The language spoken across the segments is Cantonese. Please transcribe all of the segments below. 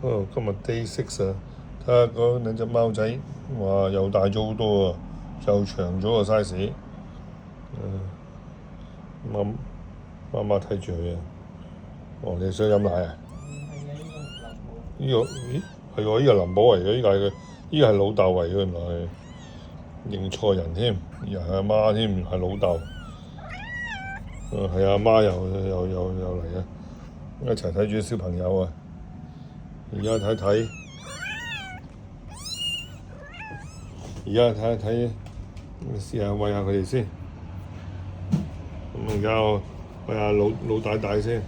哦，今日 Day 6啊，睇下嗰兩隻貓仔，哇，又大咗好多啊，又長咗個 size。媽媽媽睇住佢啊。哦，你想飲奶啊？呢個咦係喎，呢個林寶嚟嘅，呢個係老豆嚟嘅，原來係認錯人添，又係阿媽添，唔係老豆。係阿媽又嚟啊！一齊睇住小朋友啊！而家睇，試下餵下佢哋先。咁而家我餵下老大大先。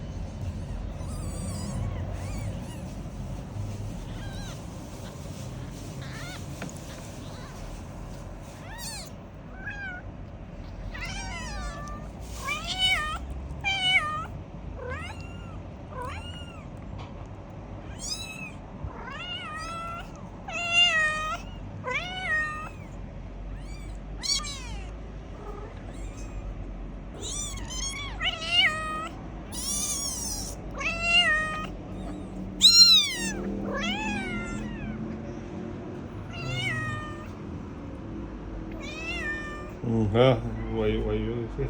係啊，餵咗佢先。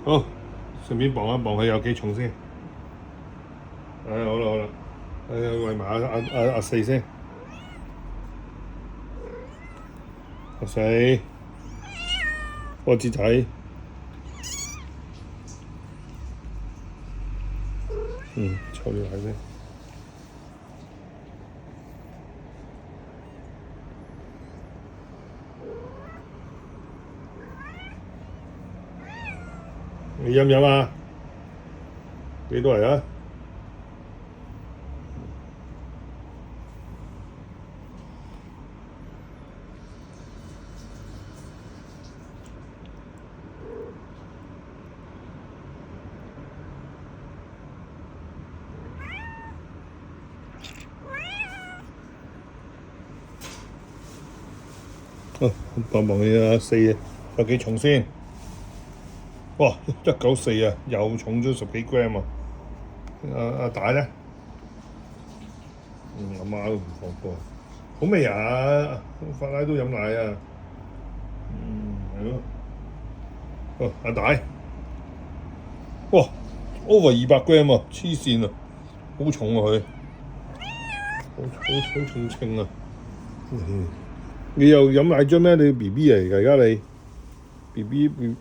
好，順便磅一磅佢有幾重先。好啦好啦，餵埋阿四先。阿四，波子仔。抽啲奶先。你飲唔飲啊？幾多嚟啊？磅磅你阿四有幾重先？哇，194啊，又重咗10幾 gram 啊！阿大咧，阿媽都唔放過，好味啊！法拉都飲奶啊，係咯。阿大，哇，over 200 gram 啊，黐線啊，好重啊佢，好重稱啊！你又飲奶樽咩？你 B B 嚟㗎而家你 BB。